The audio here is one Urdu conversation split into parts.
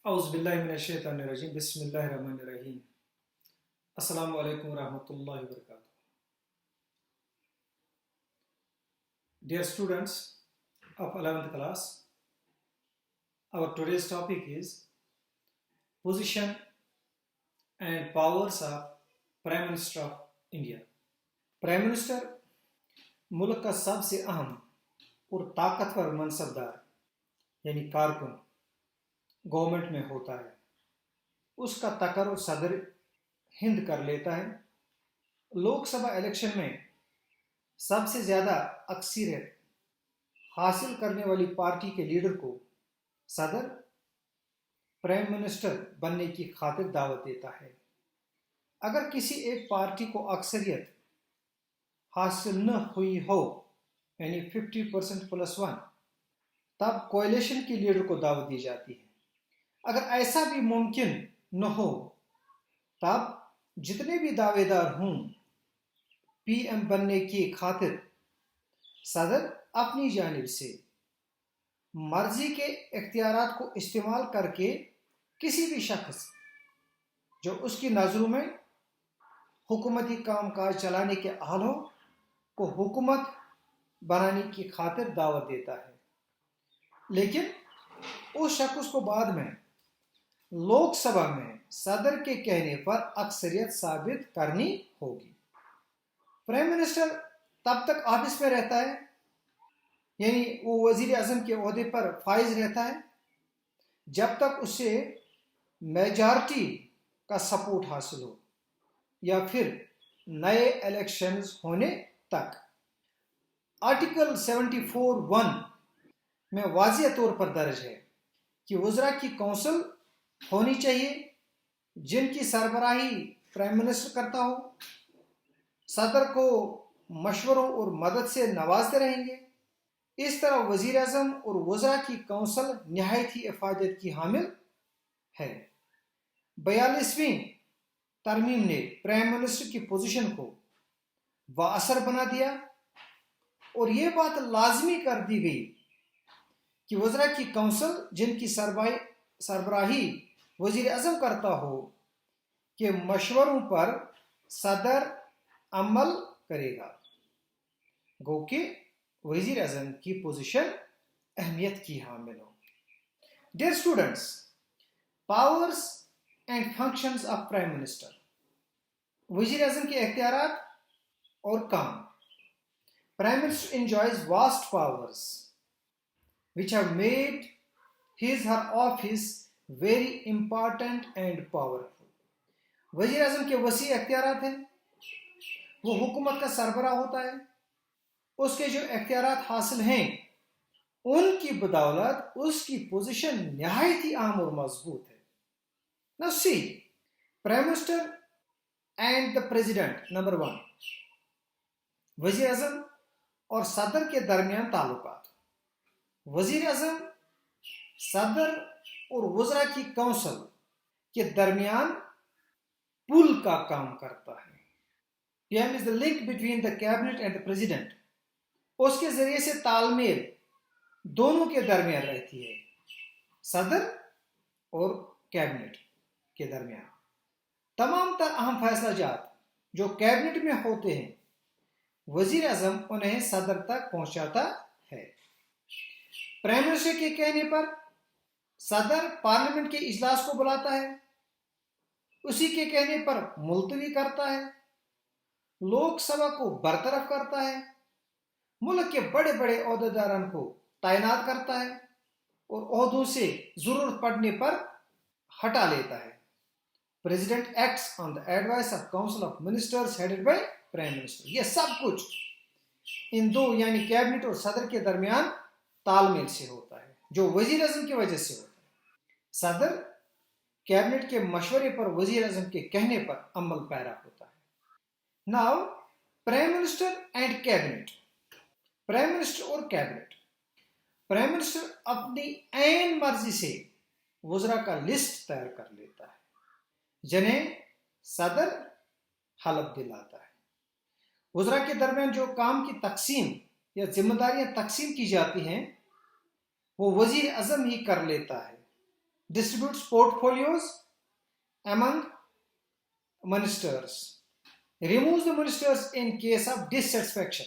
اعوذ باللہ من الشیطان الرجیم بسم اللہ الرحمن الرحیم السلام علیکم ورحمۃ اللہ وبرکاتہ. Dear students of 11th class, our today's topic is position and powers of Prime Minister of India. Prime Minister ملک کا سب سے اہم اور طاقتور منصبدار یعنی کارکن گورنمنٹ میں ہوتا ہے. اس کا تقرر صدر ہند کر لیتا ہے. لوک سبھا الیکشن میں سب سے زیادہ اکثریت حاصل کرنے والی پارٹی کے لیڈر کو صدر پرائم منسٹر بننے کی خاطر دعوت دیتا ہے. اگر کسی ایک پارٹی کو اکثریت حاصل نہ ہوئی ہو یعنی 50%+1 تب کولیشن کے لیڈر کو دعوت دی جاتی ہے. اگر ایسا بھی ممکن نہ ہو تب جتنے بھی دعوے دار ہوں پی ایم بننے کی خاطر صدر اپنی جانب سے مرضی کے اختیارات کو استعمال کر کے کسی بھی شخص جو اس کی نظروں میں حکومتی کام کاج چلانے کے اہل ہو کو حکومت بنانے کی خاطر دعوت دیتا ہے. لیکن اس شخص کو بعد میں لوک سبھا میں صدر کے کہنے پر اکثریت ثابت کرنی ہوگی. پرائم منسٹر تب تک آفس میں رہتا ہے یعنی وہ وزیر اعظم کے عہدے پر فائز رہتا ہے جب تک اسے میجارٹی کا سپورٹ حاصل ہو یا پھر نئے الیکشنز ہونے تک. آرٹیکل 74(1) میں واضح طور پر درج ہے کہ وزراء کی کونسل ہونی چاہیے جن کی سربراہی پرائم منسٹر کرتا ہو. صدر کو مشوروں اور مدد سے نوازتے رہیں گے. اس طرح وزیر اعظم اور وزراء کی کونسل نہایت ہی افادیت کی حامل ہے. 42ویں ترمیم نے پرائم منسٹر کی پوزیشن کو بااثر بنا دیا اور یہ بات لازمی کر دی گئی کہ وزراء کی کونسل جن کی سربراہی وزیر اعظم کرتا ہو کہ مشوروں پر صدر عمل کرے گا. گو کہ وزیر اعظم کی پوزیشن اہمیت کی حامل ہو. Dear students, powers and functions of Prime Minister. وزیر اعظم کے اختیارات اور کام. Prime Minister enjoys vast powers which have made her office very important and powerful. وزیر اعظم کے وسیع اختیارات ہیں. وہ حکومت کا سربراہ ہوتا ہے. اس کے جو اختیارات حاصل ہیں ان کی بدولت اس کی پوزیشن نہایت ہی اہم اور مضبوط ہے. Now see, Prime Minister and the President. Number 1, وزیر اعظم اور صدر کے درمیان تعلقات. وزیر اعظم صدر اور وزراء کی کونسل کے درمیان پل کا کام کرتا ہے. PM is the link between the cabinet and the president. اس کے ذریعے سے تال میل دونوں کے درمیان رہتی ہے, صدر اور کیبنٹ کے درمیان. تمام تر اہم فیصلہ جات جو کیبنٹ میں ہوتے ہیں وزیر اعظم انہیں صدر تک پہنچاتا ہے. پرائم منسٹر کے کہنے پر صدر پارلیمنٹ کے اجلاس کو بلاتا ہے, اسی کے کہنے پر ملتوی کرتا ہے, لوک سبھا کو برطرف کرتا ہے, ملک کے بڑے بڑے عہدیداران کو تعینات کرتا ہے اور عہدوں سے ضرورت پڑنے پر ہٹا لیتا ہے. President acts on the advice of Council of Ministers headed by Prime Minister. یہ سب کچھ ان دو یعنی کیبنٹ اور صدر کے درمیان تال میل سے ہوتا ہے جو وزیر اعظم کی وجہ سے ہوتا ہے. صدر کیبنٹ کے مشورے پر وزیر اعظم کے کہنے پر عمل پیرا ہوتا ہے. Now, prime minister and cabinet. Prime minister اور کیبنٹ. پرائم منسٹر اپنی عین مرضی سے وزراء کا لسٹ تیار کر لیتا ہے جنہیں صدر حلف دلاتا ہے. وزراء کے درمیان جو کام کی تقسیم یا ذمہ داریاں تقسیم کی جاتی ہیں وہ وزیر اعظم ہی کر لیتا ہے. distributes portfolios among ministers, removes the ministers in case of dissatisfaction.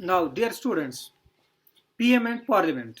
Now, dear students, PM and Parliament.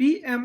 PM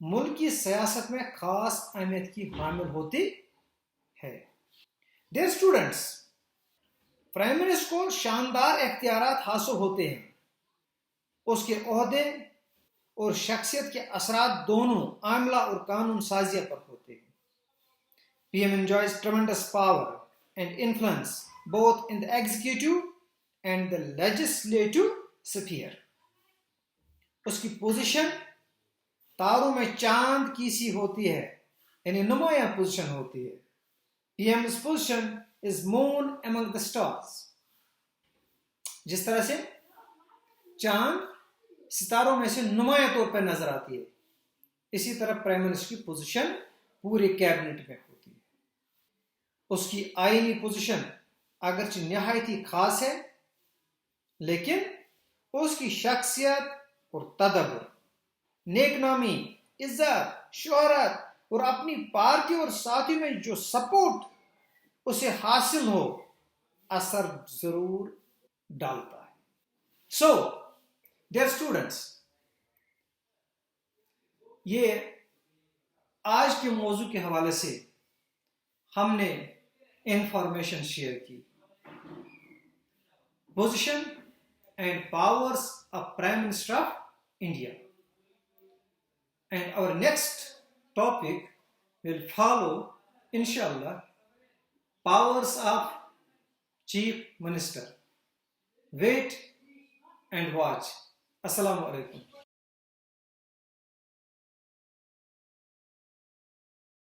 ملک کی سیاست میں خاص اہمیت کی حامل ہوتی ہے. ڈیئر اسٹوڈنٹس، پرائم منسٹر کو شاندار اختیارات حاصل ہوتے ہیں. اس کے عہدے اور شخصیت کے اثرات دونوں عاملہ اور قانون سازیہ پر ہوتے ہیں. P M enjoys tremendous power and influence both in the executive and the legislative sphere. اس کی پوزیشن تاروں میں چاند کی سی ہوتی ہے، یعنی نمایاں پوزیشن ہوتی ہے. P M position is moon among the stars. جس طرح سے چاند ستاروں میں سے نمایاں طور پر نظر آتی ہے، اسی طرح پرائم منسٹر کی پوزیشن پورے کیبنٹ میں ہوتی ہے. اس کی آئینی پوزیشن اگرچہ نہایت ہی خاص ہے، لیکن اس کی شخصیت اور تدبر، نیک نامی، عزت، شہرت اور اپنی پارٹی اور ساتھی میں جو سپورٹ اسے حاصل ہو، اثر ضرور ڈالتا ہے. سو ڈیئر اسٹوڈنٹس، یہ آج کے موضوع کے حوالے سے ہم نے انفارمیشن شیئر کی. Position and powers of prime minister of India. And our next topic will follow, inshallah, powers of Chief Minister. Wait and watch. Assalamu alaikum.